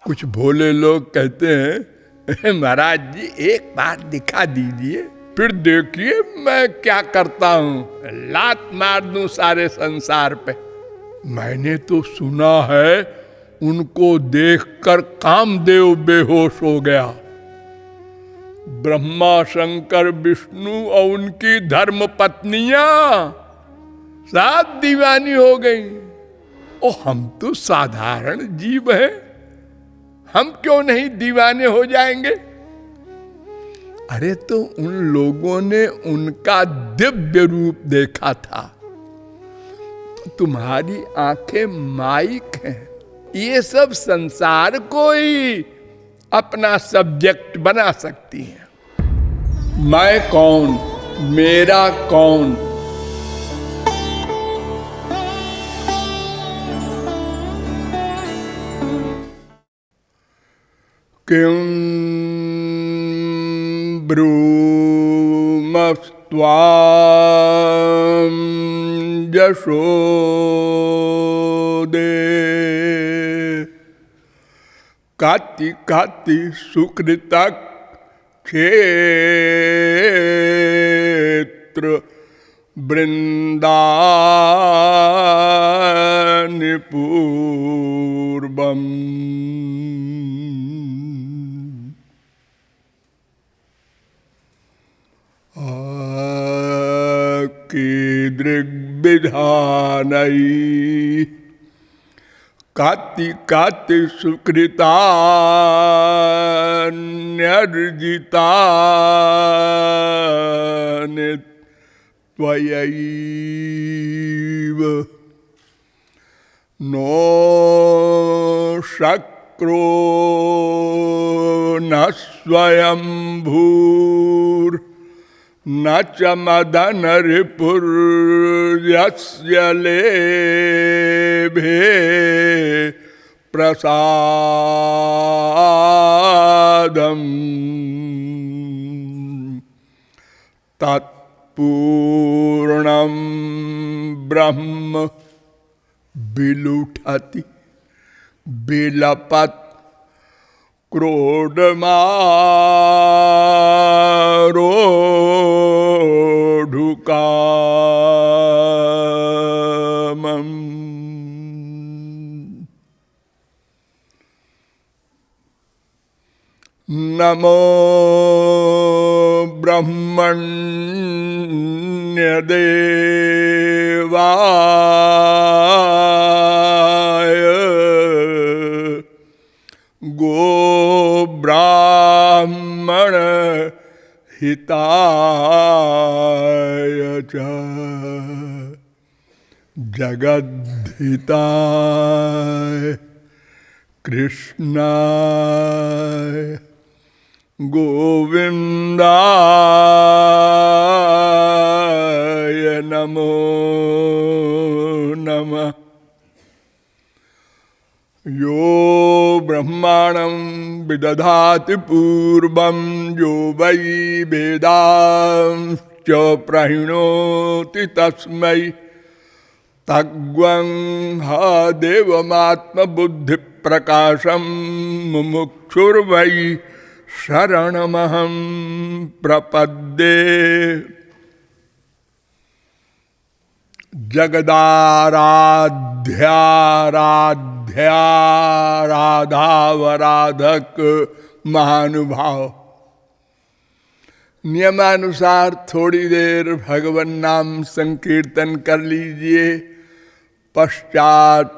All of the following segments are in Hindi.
कुछ भोले लोग कहते हैं महाराज जी एक बार दिखा दीजिए, फिर देखिए मैं क्या करता हूं, लात मार दूं सारे संसार पे। मैंने तो सुना है उनको देखकर कामदेव बेहोश हो गया, ब्रह्मा शंकर विष्णु और उनकी धर्म पत्नियां सब दीवानी हो गई। ओ हम तो साधारण जीव हैं, हम क्यों नहीं दीवाने हो जाएंगे? अरे तो उन लोगों ने उनका दिव्य रूप देखा था। तो तुम्हारी आंखें माइक हैं, ये सब संसार को ही अपना सब्जेक्ट बना सकती हैं। मैं कौन, मेरा कौन? किं ब्रूमस्त्वां यशोदे काति काति सुकृतक क्षेत्र वृंदानि पूर्वम्। कीदृग्विधानै काति काति सुकृतान्यर्जितानि त्वयैव नो शक्रो न स्वयंभूर् न च मदन रिपुर्यस्य लेभे प्रसादम् तत्पूर्णं ब्रह्म विलुठति विलपत् क्रोधमारोढुकामम्। नमो ब्रह्मण्यदेवाय गो ब्राह्मण हिताय च जगद्धिताय कृष्णाय गोविन्दाय नमो नमः। यो ब्रह्माणं विदधाति पूर्वं यो वै वेदांश्च प्रहिणोति तस्मै तग्वं हा देवमात्मबुद्धिप्रकाशं मुमुक्षुर्वै शरणमहं प्रपद्ये। जगदाराध्या राधावराधक महानुभाव, नियमानुसार थोड़ी देर भगवन नाम संकीर्तन कर लीजिए, पश्चात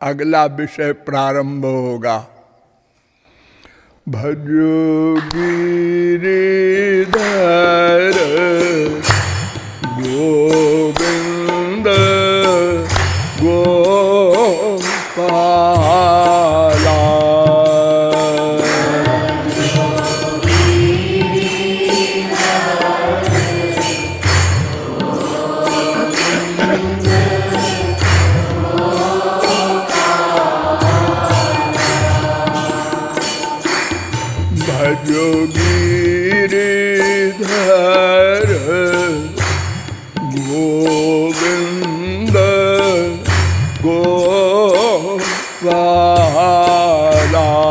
अगला विषय प्रारंभ होगा। भजो गिरिधर गोविंद गोपाला। भजो गिरिधर गोविंद गोपाला।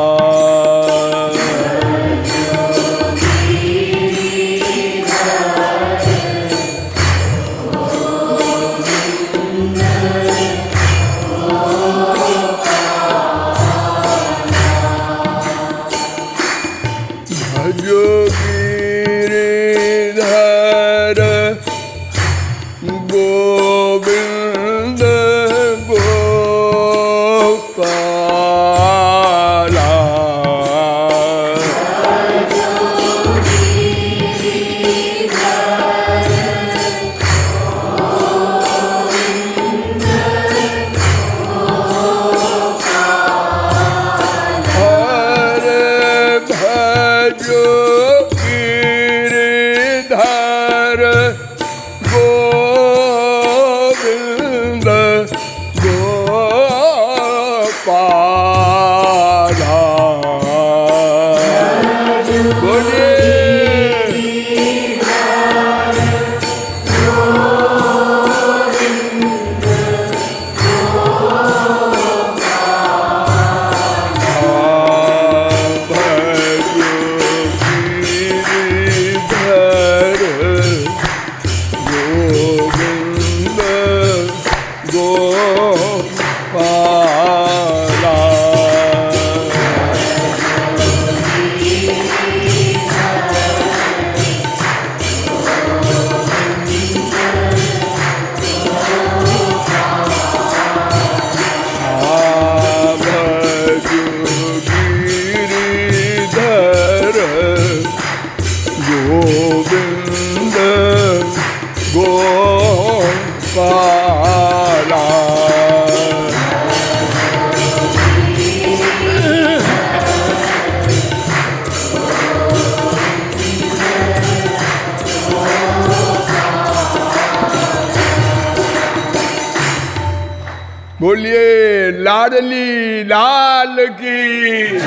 बोलिए लाडली लाल की।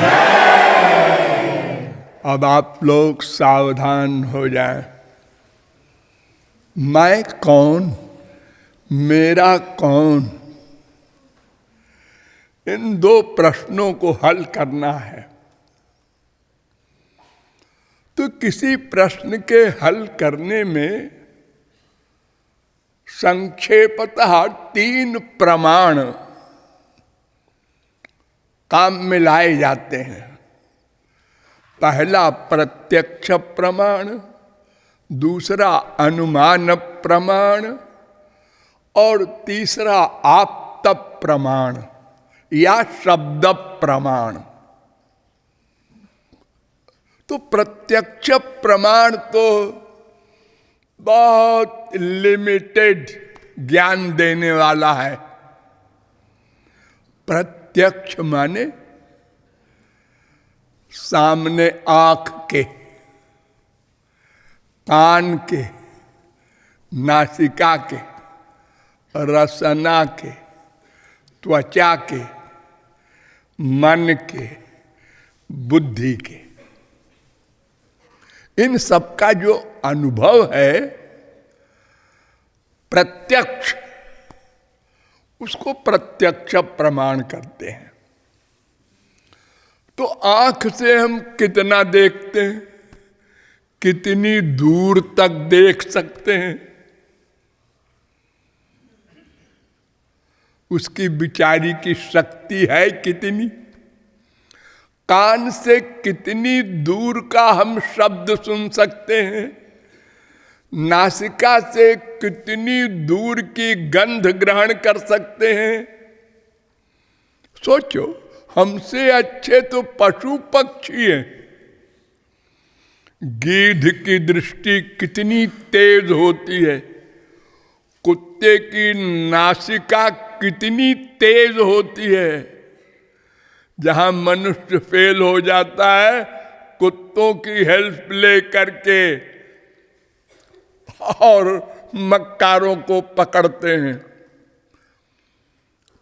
अब आप लोग सावधान हो जाएं। मैं कौन, मेरा कौन, इन दो प्रश्नों को हल करना है। तो किसी प्रश्न के हल करने में संक्षेपतः 3 प्रमाण काम में लाए जाते हैं। पहला प्रत्यक्ष प्रमाण, दूसरा अनुमान प्रमाण और तीसरा आप्त प्रमाण या शब्द प्रमाण। तो प्रत्यक्ष प्रमाण तो बहुत लिमिटेड ज्ञान देने वाला है। प्रत्यक्ष माने सामने आंख के, कान के, नासिका के, रसना के, त्वचा के, मन के, बुद्धि के, इन सब का जो अनुभव है प्रत्यक्ष, उसको प्रत्यक्ष प्रमाण करते हैं। तो आंख से हम कितना देखते हैं, कितनी दूर तक देख सकते हैं, उसकी विचारी की शक्ति है कितनी। कान से कितनी दूर का हम शब्द सुन सकते हैं, नासिका से कितनी दूर की गंध ग्रहण कर सकते हैं। सोचो, हमसे अच्छे तो पशु पक्षी हैं। गीध की दृष्टि कितनी तेज होती है, कुत्ते की नासिका कितनी तेज होती है। जहां मनुष्य फेल हो जाता है, कुत्तों की हेल्प ले करके और मक्कारों को पकड़ते हैं।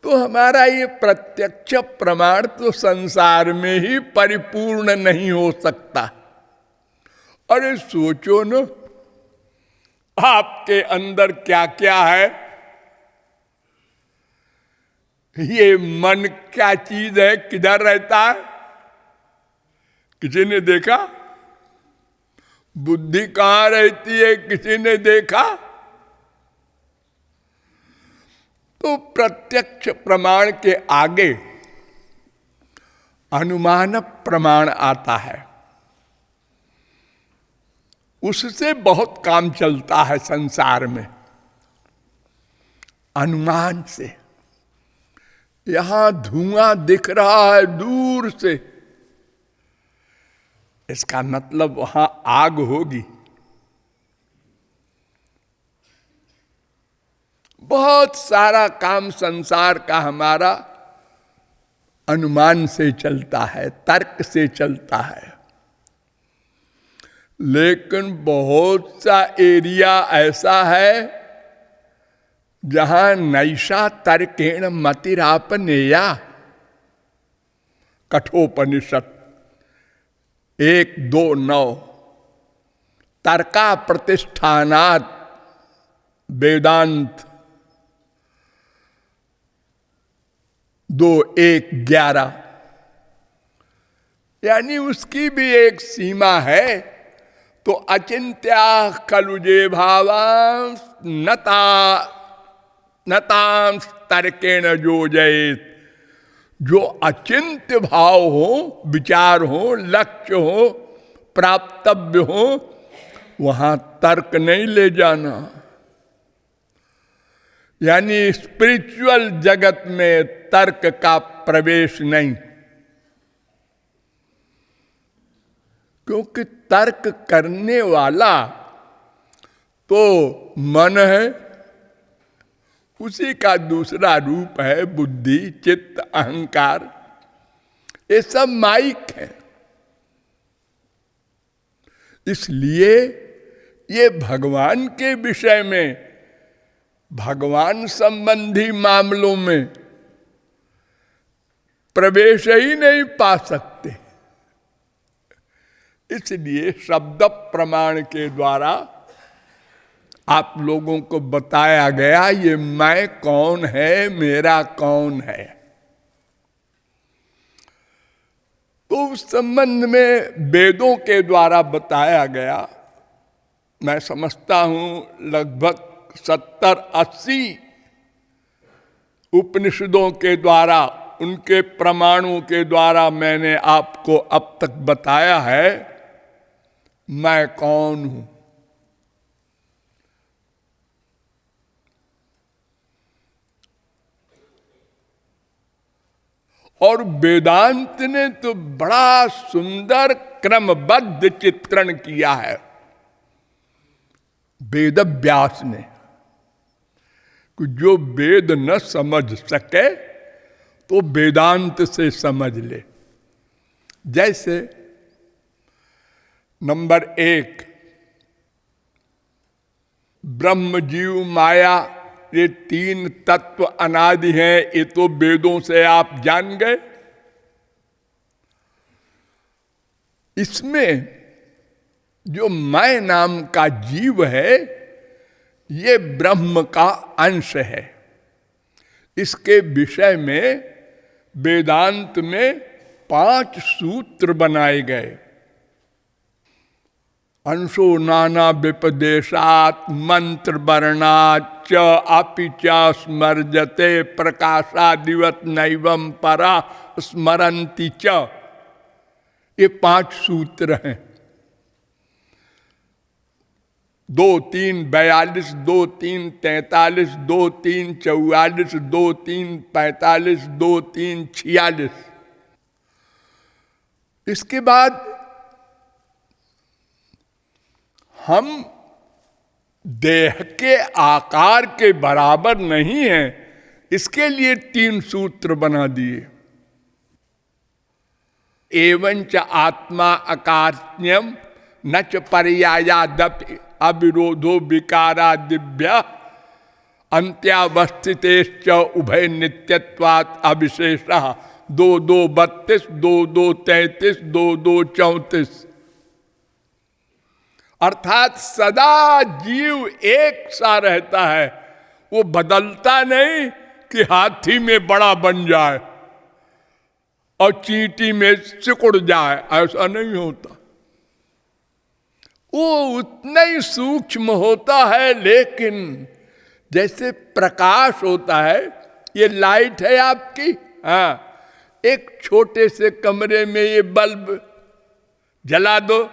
तो हमारा ये प्रत्यक्ष प्रमाण तो संसार में ही परिपूर्ण नहीं हो सकता। अरे सोचो न, आपके अंदर क्या क्या है। ये मन क्या चीज है, किधर रहता है, किसी ने देखा? बुद्धि कहाँ रहती है, किसी ने देखा? तो प्रत्यक्ष प्रमाण के आगे अनुमान प्रमाण आता है। उससे बहुत काम चलता है संसार में। अनुमान से यहां धुआं दिख रहा है दूर से, इसका मतलब वहां आग होगी। बहुत सारा काम संसार का हमारा अनुमान से चलता है, तर्क से चलता है। लेकिन बहुत सा एरिया ऐसा है जहां नैषा तर्केण मतिरापनेया। कठोपनिषद 1:2:9 तर्का प्रतिष्ठानात् वेदांत 2:1:11। यानी उसकी भी एक सीमा है। तो अचिंत्या खलु जे भावांस नतांस तर्केण योजयेत्। जो अचिंत्य भाव हो, विचार हो, लक्ष्य हो, प्राप्तव्य हो, वहां तर्क नहीं ले जाना। यानी स्पिरिचुअल जगत में तर्क का प्रवेश नहीं, क्योंकि तर्क करने वाला तो मन है, उसी का दूसरा रूप है बुद्धि, चित्त, अहंकार। ये सब माइक है। इसलिए ये भगवान के विषय में, भगवान संबंधी मामलों में प्रवेश ही नहीं पा सकते। इसलिए शब्द प्रमाण के द्वारा आप लोगों को बताया गया ये मैं कौन है, मेरा कौन है। तो उस संबंध में वेदों के द्वारा बताया गया। मैं समझता हूं लगभग 70-80 उपनिषदों के द्वारा, उनके प्रमाणों के द्वारा मैंने आपको अब तक बताया है मैं कौन हूं। और वेदांत ने तो बड़ा सुंदर क्रमबद्ध चित्रण किया है वेद व्यास ने, कि जो वेद न समझ सके तो वेदांत से समझ ले। जैसे नंबर 1 ब्रह्म जीव माया, ये 3 तत्व अनादि हैं, ये तो वेदों से आप जान गए। इसमें जो मैं नाम का जीव है ये ब्रह्म का अंश है। इसके विषय में वेदांत में 5 सूत्र बनाए गए। अंशो नाना विपदेशात मंत्र वर्णाच अपि च स्मर्जते प्रकाशादिवत नैवम परा स्मरन्ति च, ये 5 सूत्र हैं। 2 3 42, 2 3 43, 2 3 44, 2 3 45, 2 3 46। इसके बाद हम देह के आकार के बराबर नहीं हैं, इसके लिए 3 सूत्र बना दिए। एवंच आत्मा अकार्यम न च पर्यायादपि अविरोधो विकारा दिव्य अंत्यावस्थितेश्च उभय नित्यत्वात् अविशेषः 2 2 32, 2 2 33, 2 2 34। अर्थात सदा जीव एक सा रहता है, वो बदलता नहीं कि हाथी में बड़ा बन जाए और चींटी में सिकुड़ जाए, ऐसा नहीं होता। वो उतना ही सूक्ष्म होता है। लेकिन जैसे प्रकाश होता है, ये लाइट है आपकी, हाँ, एक छोटे से कमरे में ये बल्ब जला दो,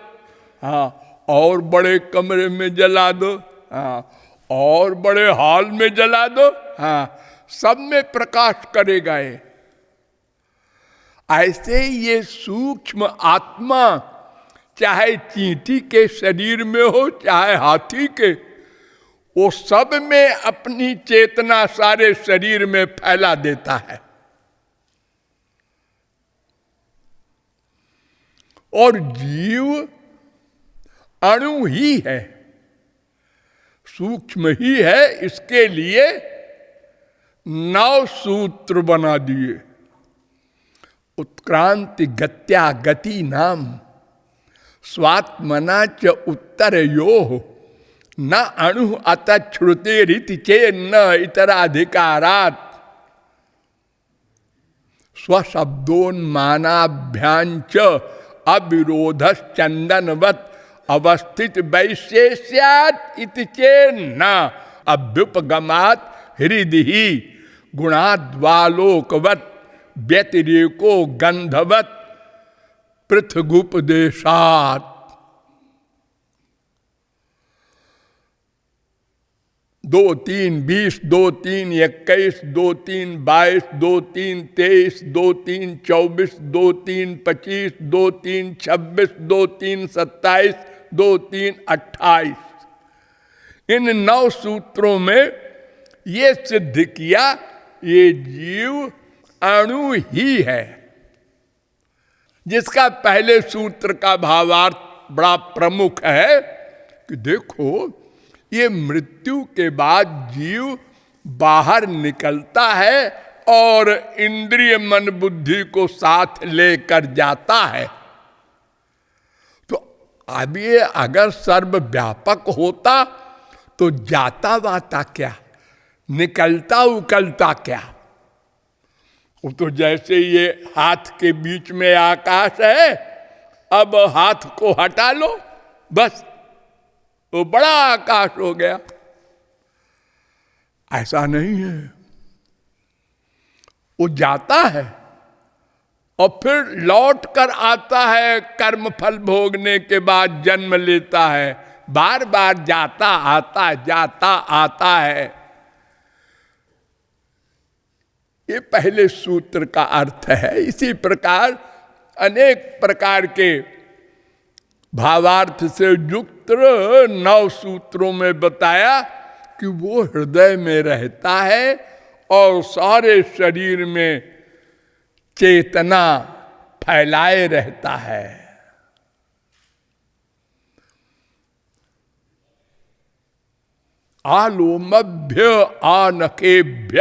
हाँ, और बड़े कमरे में जला दो, हाँ, और बड़े हॉल में जला दो, हाँ, सब में प्रकाश करेगा ये। ऐसे ये सूक्ष्म आत्मा चाहे चींटी के शरीर में हो चाहे हाथी के, वो सब में अपनी चेतना सारे शरीर में फैला देता है। और जीव अणु ही है, सूक्ष्म ही है। इसके लिए 9 सूत्र बना दिए। उत्क्रांति गत्या गति नाम स्वात्मना च उत्तरयोः न अणु अतच्छ्रुतेरिति चेन्न इतराधिकारात् स्वशब्दोन्मानाभ्याञ्च अविरोधश्चन्दनवत् अवस्थित वैशेष्यात् इति चेन्न अभ्युपगमात् हृदि गुणाद्वालोकवत् व्यतिरेको गंधवत् पृथगुपदेशात्। 2 3 20, 2 3 21, 2 3 22, 2 3 23, 2 3 24, 2 3 25, 2 3 26, 2 3 27, 2 3 28। इन 9 सूत्रों में ये सिद्ध किया ये जीव अणु ही है, जिसका पहले सूत्र का भावार्थ बड़ा प्रमुख है कि देखो ये मृत्यु के बाद जीव बाहर निकलता है और इंद्रिय मन बुद्धि को साथ लेकर जाता है। तो अब ये अगर सर्वव्यापक होता तो जाता वाता क्या, निकलता उकलता क्या? वो तो जैसे ये हाथ के बीच में आकाश है, अब हाथ को हटा लो बस वो बड़ा आकाश हो गया। ऐसा नहीं है, वो जाता है और फिर लौट कर आता है, कर्म फल भोगने के बाद जन्म लेता है, बार बार जाता आता है। ये पहले सूत्र का अर्थ है। इसी प्रकार अनेक प्रकार के भावार्थ से युक्त 9 सूत्रों में बताया कि वो हृदय में रहता है और सारे शरीर में चेतना फैलाए रहता है। आलोमभ्य आनखेभ्य,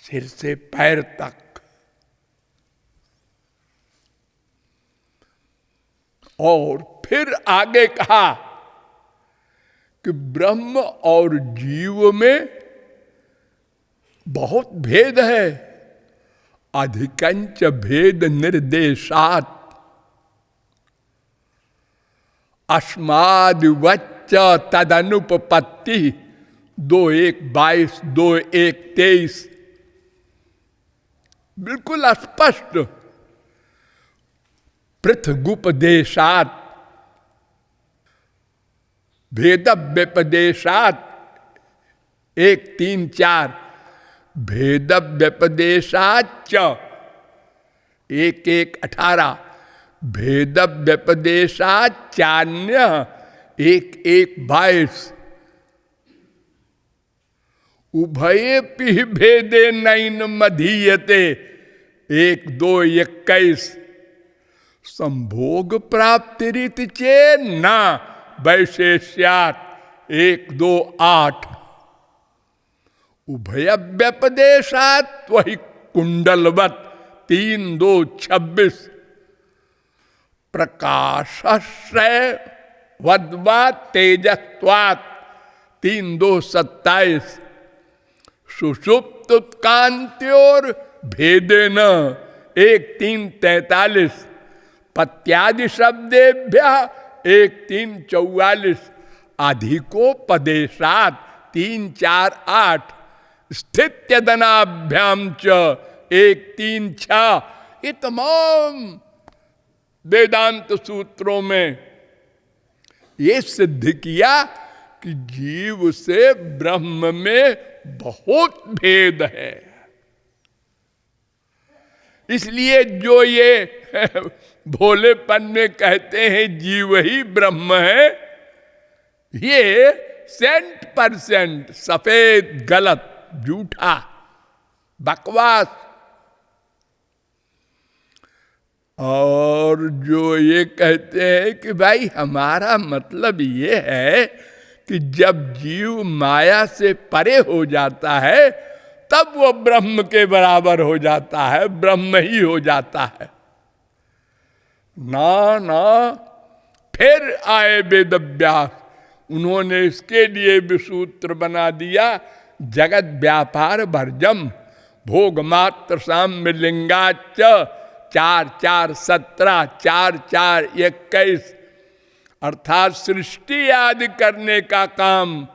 सिर से पैर तक। और फिर आगे कहा कि ब्रह्म और जीव में बहुत भेद है। अधिकंच भेद निर्देशात अस्मादिवच्च तदनुपपत्ति 2:1-22, 2:1-23 बिल्कुल स्पष्ट। पृथगुपदेशात भेद व्यपदेशात 1:3-4, भेद व्यपदेशाच 1:1-18, भेद व्यपदेशाचान्य 1:1-22, उभयेपि भेदे नैन मधीयते 1:2-21, संभोग प्राप्तिरिति चेन न वैशेष्यात् 1:2-8, उभय व्यपदेशात् वही कुंडलवत 3:2-26, प्रकाशस्य वद्वा तेजस्त्वात् 3:2-27, सुषुप्त उत्कांत्योर भेदेन 1:3-43, पत्यादि शब्देभ्य 1:3-44, अधिकोपदेशात् 3:4-8, स्थित्यदनाभ्याम च 1:3-6। ये तमाम वेदांत सूत्रों में ये सिद्ध किया कि जीव से ब्रह्म में बहुत भेद है। इसलिए जो ये भोलेपन में कहते हैं जीव ही ब्रह्म है, ये 100% सफेद गलत झूठा बकवास। और जो ये कहते हैं कि भाई हमारा मतलब ये है कि जब जीव माया से परे हो जाता है तब वो ब्रह्म के बराबर हो जाता है, ब्रह्म ही हो जाता है। ना ना, फिर आए वेदव्यास, उन्होंने इसके लिए भी सूत्र बना दिया, जगत व्यापार वर्जम भोग मात्र साम्य लिंगाच 4:4-17, 4:4-21, अर्थात सृष्टि आदि करने का काम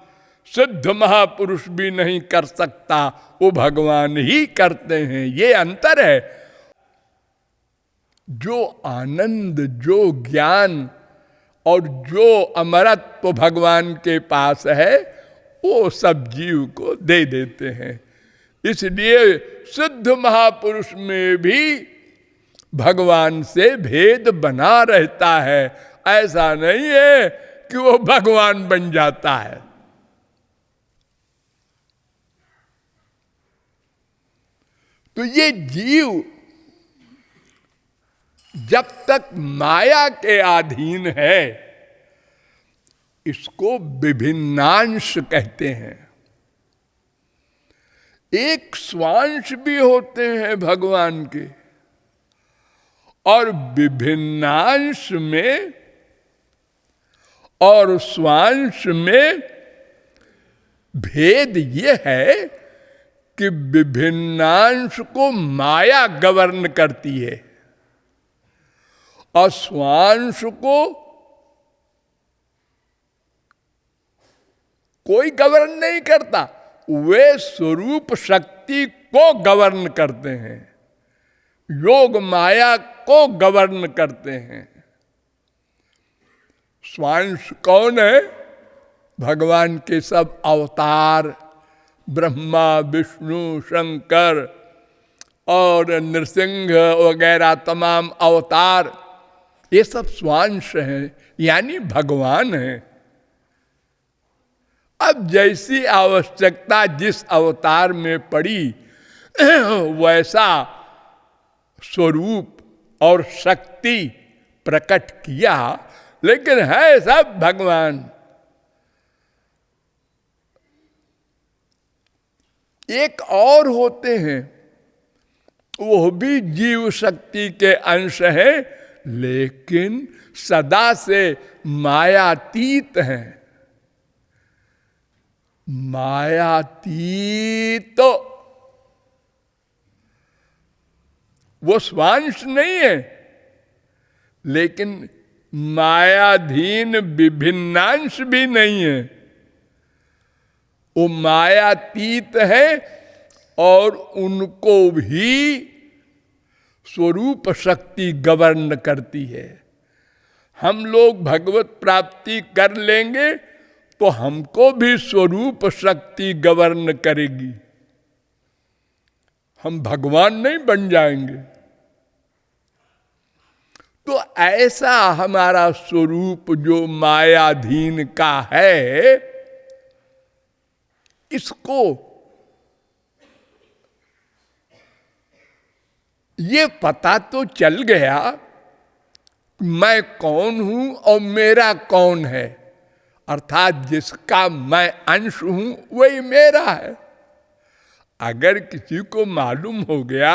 सिद्ध महापुरुष भी नहीं कर सकता, वो भगवान ही करते हैं। ये अंतर है। जो आनंद, जो ज्ञान और जो अमरत्व भगवान के पास है वो सब जीव को दे देते हैं। इसलिए सिद्ध महापुरुष में भी भगवान से भेद बना रहता है। ऐसा नहीं है कि वो भगवान बन जाता है। तो ये जीव जब तक माया के अधीन है इसको विभिन्नांश कहते हैं। एक स्वांश भी होते हैं भगवान के, और विभिन्नांश में और स्वांश में भेद ये है कि विभिन्नांश को माया गवर्न करती है और स्वांश को कोई गवर्न नहीं करता, वे स्वरूप शक्ति को गवर्न करते हैं, योग माया को गवर्न करते हैं। स्वांश कौन है? भगवान के सब अवतार, ब्रह्मा विष्णु शंकर और नृसिंह वगैरह तमाम अवतार, ये सब स्वांश हैं, यानी भगवान हैं। अब जैसी आवश्यकता जिस अवतार में पड़ी वैसा स्वरूप और शक्ति प्रकट किया, लेकिन है सब भगवान। एक और होते हैं, वो भी जीव शक्ति के अंश हैं, लेकिन सदा से मायातीत हैं। मायातीत वो स्वांश नहीं है, लेकिन मायाधीन विभिन्नांश भी नहीं है। वो मायातीत है और उनको भी स्वरूप शक्ति गवर्न करती है। हम लोग भगवत प्राप्ति कर लेंगे तो हमको भी स्वरूप शक्ति गवर्न करेगी, हम भगवान नहीं बन जाएंगे। तो ऐसा हमारा स्वरूप जो मायाधीन का है, इसको ये पता तो चल गया मैं कौन हूं और मेरा कौन है, अर्थात जिसका मैं अंश हूं वही मेरा है। अगर किसी को मालूम हो गया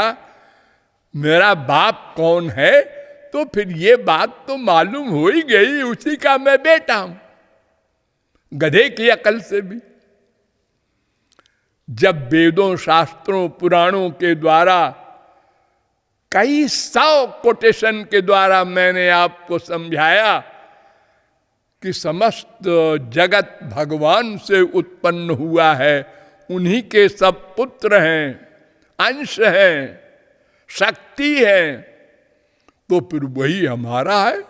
मेरा बाप कौन है, तो फिर ये बात तो मालूम हो ही गई, उसी का मैं बेटा हूं, गधे की अकल से भी। जब वेदों शास्त्रों पुराणों के द्वारा कई 100 कोटेशन के द्वारा मैंने आपको समझाया कि समस्त जगत भगवान से उत्पन्न हुआ है, उन्हीं के सब पुत्र हैं, अंश हैं, शक्ति है, तो फिर वही हमारा है।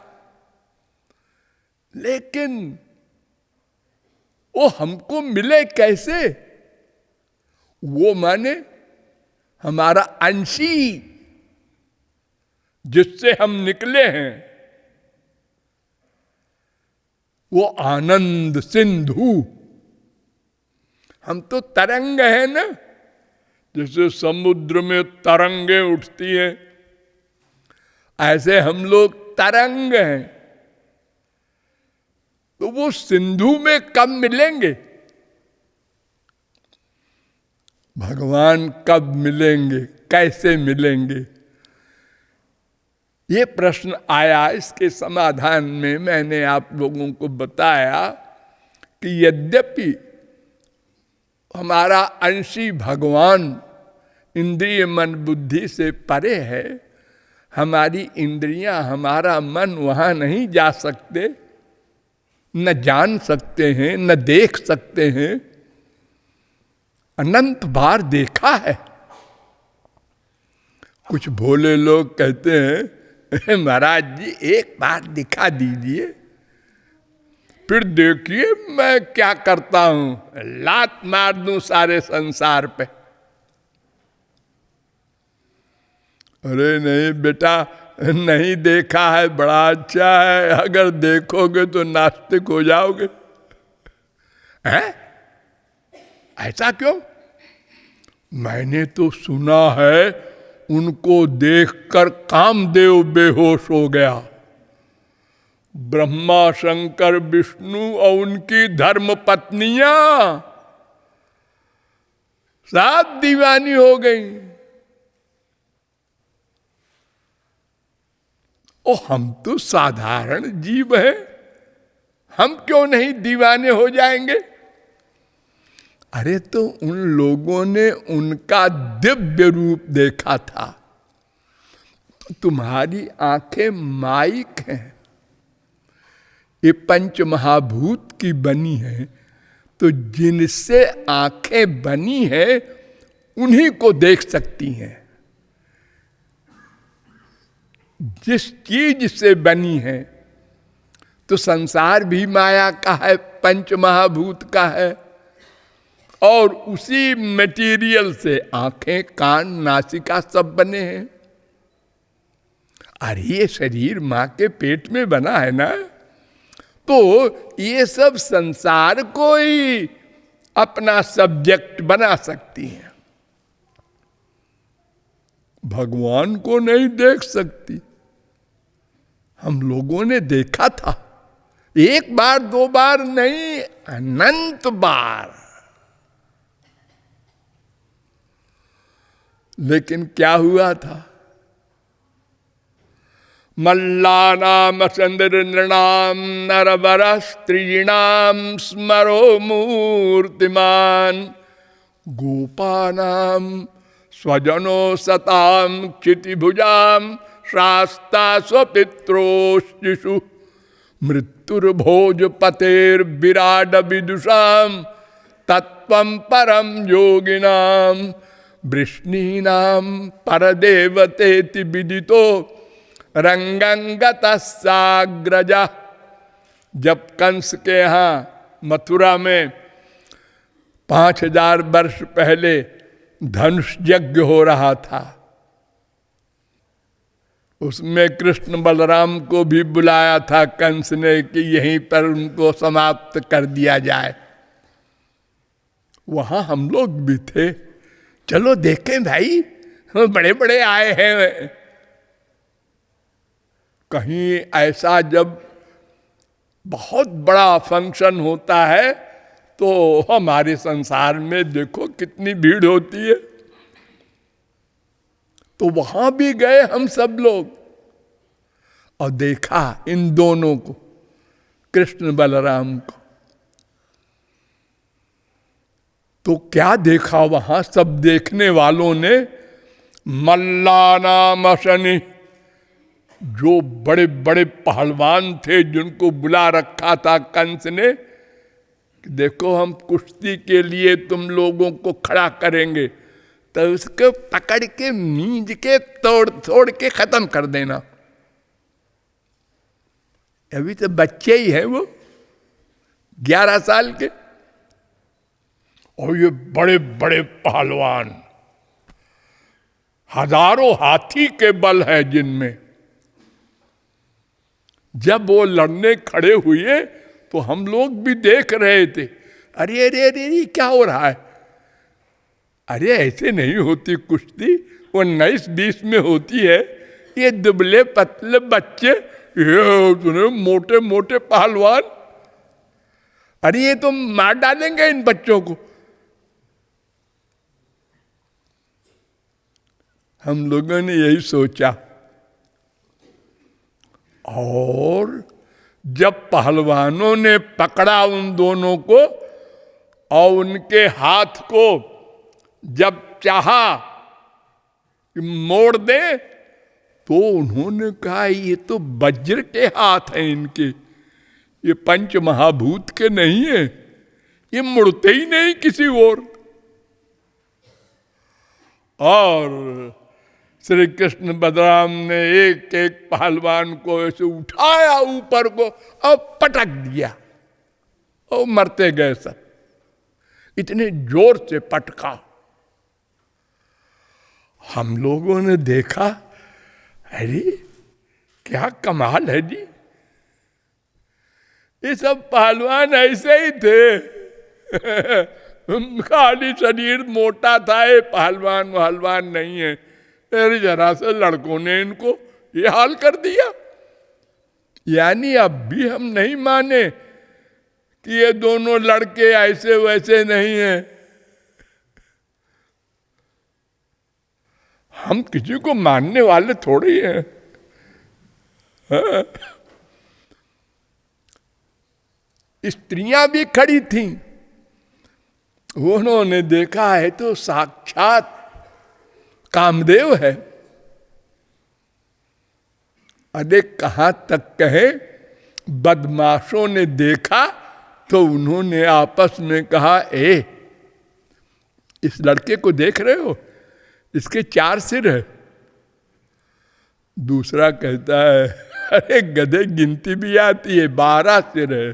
लेकिन वो हमको मिले कैसे? वो माने हमारा अंशी जिससे हम निकले हैं, वो आनंद सिंधु। हम तो तरंग है ना, जैसे समुद्र में तरंगे उठती हैं, ऐसे हम लोग तरंग हैं। तो वो सिंधु में कब मिलेंगे? भगवान कब मिलेंगे, कैसे मिलेंगे? ये प्रश्न आया। इसके समाधान में मैंने आप लोगों को बताया कि यद्यपि हमारा अंशी भगवान इंद्रिय मन बुद्धि से परे है, हमारी इंद्रियां हमारा मन वहां नहीं जा सकते, न जान सकते हैं, न देख सकते हैं। अनंत बार देखा है। कुछ भोले लोग कहते हैं महाराज जी एक बार दिखा दीजिए, फिर देखिए मैं क्या करता हूं, लात मार दूं सारे संसार पे। अरे नहीं बेटा, नहीं देखा है, बड़ा अच्छा है, अगर देखोगे तो नास्तिक हो जाओगे। हैं? ऐसा क्यों? मैंने तो सुना है उनको देखकर कामदेव बेहोश हो गया। ब्रह्मा शंकर विष्णु और उनकी धर्म पत्नियां सब दीवानी हो गई। ओ हम तो साधारण जीव हैं, हम क्यों नहीं दीवाने हो जाएंगे? अरे तो उन लोगों ने उनका दिव्य रूप देखा था। तो तुम्हारी आंखें माइक हैं, ये पंच महाभूत की बनी है, तो जिनसे आंखें बनी है उन्हीं को देख सकती हैं। जिस चीज से बनी है, तो संसार भी माया का है, पंच महाभूत का है, और उसी मटेरियल से आंखें, कान, नासिका सब बने हैं। अरे ये शरीर मां के पेट में बना है ना, तो ये सब संसार को ही अपना सब्जेक्ट बना सकती हैं, भगवान को नहीं देख सकती। हम लोगों ने देखा था, एक बार दो बार नहीं, अनंत बार। लेकिन क्या हुआ था? मल्लानाम चंद्रनृणाम नरवर स्त्रीणाम स्मरो मूर्तिमान गोपानाम स्वजनो सताम क्षितिभुजाम शास्ता स्वपित्रोशिषु मृत्युर्भोज पतेर विराड विदुषाम तत्वं परम योगिनाम वृष्णीनाम परदेवतेति विदितो रंगंगतः साग्रजा। जब कंस के यहाँ मथुरा में 5000 वर्ष पहले धनुष यज्ञ हो रहा था, उसमें कृष्ण बलराम को भी बुलाया था कंस ने कि यहीं पर उनको समाप्त कर दिया जाए। वहां हम लोग भी थे, चलो देखें भाई, बड़े बड़े आए हैं। कहीं ऐसा जब बहुत बड़ा फंक्शन होता है तो हमारे संसार में देखो कितनी भीड़ होती है। तो वहां भी गए हम सब लोग और देखा इन दोनों को, कृष्ण बलराम को। तो क्या देखा वहां सब देखने वालों ने? मल्लानाम शनि, जो बड़े बड़े पहलवान थे जिनको बुला रखा था कंस ने, देखो हम कुश्ती के लिए तुम लोगों को खड़ा करेंगे, तो उसको पकड़ के नींद के तोड़ के खत्म कर देना। अभी तो बच्चे ही हैं वो, 11 साल के, और ये बड़े बड़े पहलवान, हजारों हाथी के बल है जिनमें। जब वो लड़ने खड़े हुए तो हम लोग भी देख रहे थे, अरे अरे अरे ये क्या हो रहा है? अरे ऐसे नहीं होती कुश्ती, वो 19-20 में होती है। ये दुबले पतले बच्चे, ये मोटे मोटे पहलवान, अरे ये तो मार डालेंगे इन बच्चों को। हम लोगों ने यही सोचा, और जब पहलवानों ने पकड़ा उन दोनों को और उनके हाथ को जब चाहा मोड़ दे, तो उन्होंने कहा ये तो वज्र के हाथ हैं इनके, ये पंच महाभूत के नहीं है, ये मुड़ते ही नहीं किसी और श्री कृष्ण बलराम ने एक एक पहलवान को ऐसे उठाया ऊपर को और पटक दिया और मरते गए सब। इतने जोर से पटका। हम लोगों ने देखा, अरे क्या कमाल है जी, ये सब पहलवान ऐसे ही थे। खाली शरीर मोटा था, ये पहलवान नहीं है। अरे जरा से लड़कों ने इनको ये हाल कर दिया। यानी अब भी हम नहीं माने कि ये दोनों लड़के ऐसे वैसे नहीं हैं। हम किसी को मानने वाले थोड़े ही हैं। हाँ? स्त्रियां भी खड़ी थीं, उन्होंने देखा है तो साक्षात कामदेव है। अरे कहां तक कहे, बदमाशों ने देखा तो उन्होंने आपस में कहा, इस लड़के को देख रहे हो, इसके 4 सिर है। दूसरा कहता है, अरे गधे गिनती भी आती है, 12 सिर है।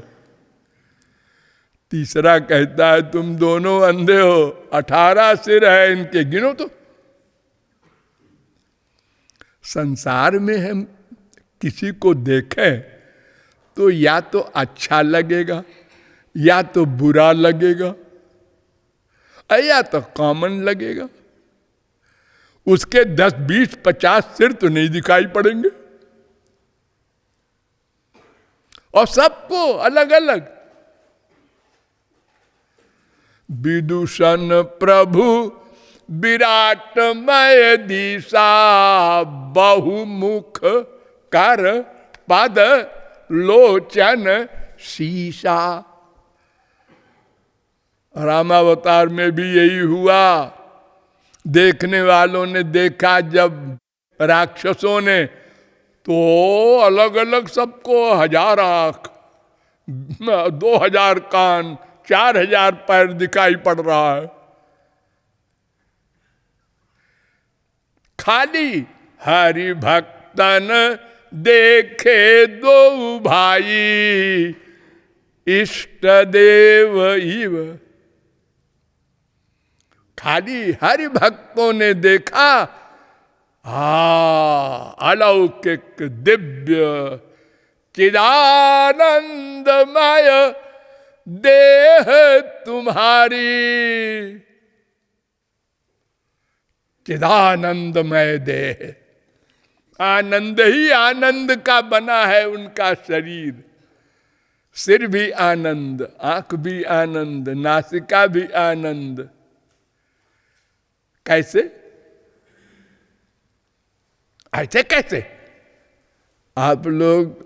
तीसरा कहता है, तुम दोनों अंधे हो, 18 सिर है इनके, गिनो तो। संसार में हम किसी को देखें तो या तो अच्छा लगेगा या तो बुरा लगेगा या तो कॉमन लगेगा। उसके 10, 20, 50 सिर तो नहीं दिखाई पड़ेंगे, और सबको अलग अलग। विदूषण प्रभु विराटमय दिशा, बहुमुख कर पद लोचन शीशा। रामावतार में भी यही हुआ। देखने वालों ने देखा जब राक्षसों ने, तो अलग अलग सबको 1000 आंख, 2000 कान, 4000 पैर दिखाई पड़ रहा है। खाली हरि भक्तन देखे 2 भाई, इष्ट देव इव। खाली हरि भक्तों ने देखा, अलौकिक दिव्य चिदानंदमय देह तुम्हारी। चिदानंदमय देह, आनंद ही आनंद का बना है उनका शरीर। सिर भी आनंद, आंख भी आनंद, नासिका भी आनंद। कैसे? ऐसे कैसे? आप लोग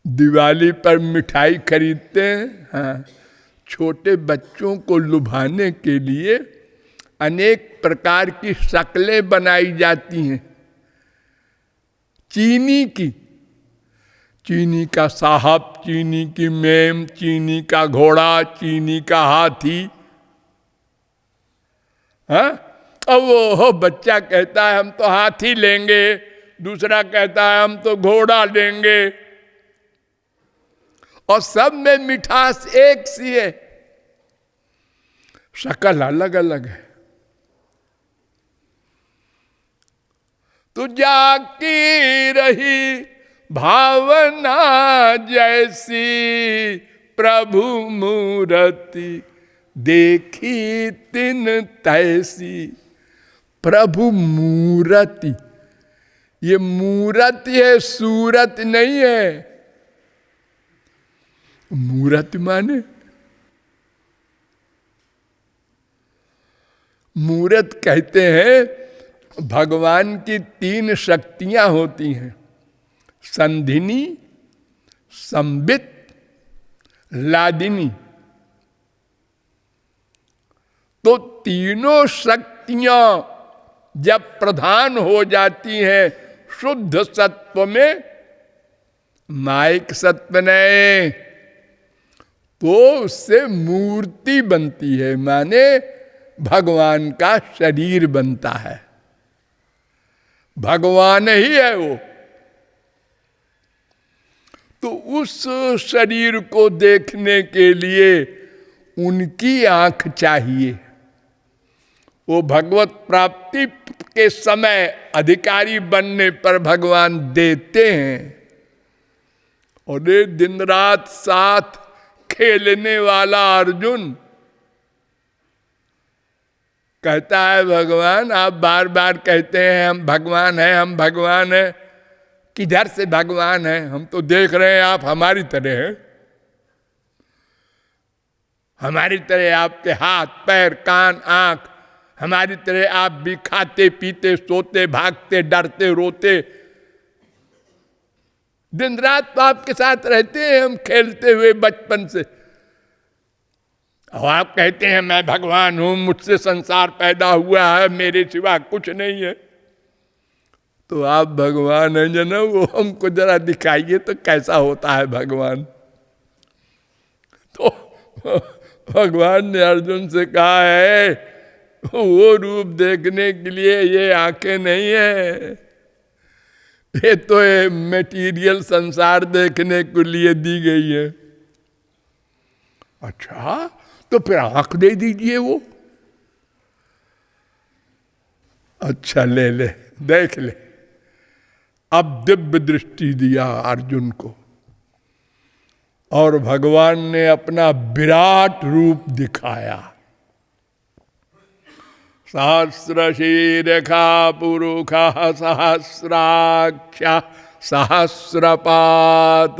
दिवाली पर मिठाई खरीदते हैं, हाँ, छोटे बच्चों को लुभाने के लिए अनेक प्रकार की शक्लें बनाई जाती हैं। चीनी की, चीनी का साहब, चीनी की मेम, चीनी का घोड़ा, चीनी का हाथी। हाँ, अब वो बच्चा कहता है हम तो हाथी लेंगे, दूसरा कहता है हम तो घोड़ा लेंगे, और सब में मिठास एक सी है, शक्ल अलग अलग है। तू जाकी रही भावना जैसी, प्रभु मूर्ति देखी तिन तैसी। प्रभु मूर्ति, ये मूर्ति है, सूरत नहीं है। मूर्ति माने, मूर्त कहते हैं भगवान की 3 शक्तियां होती हैं, संधिनी, संबित, लादिनी। तो तीनों शक्तियां जब प्रधान हो जाती हैं शुद्ध सत्व में, माइक सत्व नहीं, तो उससे मूर्ति बनती है, माने भगवान का शरीर बनता है। भगवान ही है वो। तो उस शरीर को देखने के लिए उनकी आंख चाहिए। वो भगवत प्राप्ति के समय अधिकारी बनने पर भगवान देते हैं। और ये दिन रात साथ खेलने वाला अर्जुन कहता है, भगवान आप बार बार कहते हैं हम भगवान हैं, हम भगवान हैं। किधर से भगवान हैं? हम तो देख रहे हैं आप हमारी तरह हैं। हमारी तरह आपके हाथ, पैर, कान, आंख हमारी तरह आप भी खाते पीते सोते भागते डरते रोते, दिन रात तो आपके साथ रहते हैं हम खेलते हुए बचपन से। और आप कहते हैं मैं भगवान हूं, मुझसे संसार पैदा हुआ है, मेरे सिवा कुछ नहीं है। तो आप भगवान हैं जना, वो हमको जरा दिखाइए तो कैसा होता है भगवान। तो भगवान ने अर्जुन से कहा है वो रूप देखने के लिए ये आंखें नहीं है, ये तो मेटीरियल संसार देखने के लिए दी गई है। अच्छा तो फिर आंख दे दीजिए वो। अच्छा ले ले, देख ले। अब दिव्य दृष्टि दिया अर्जुन को और भगवान ने अपना विराट रूप दिखाया। सहस्रशीर्षा पुरुषा सहस्राक्ष सहस्रपात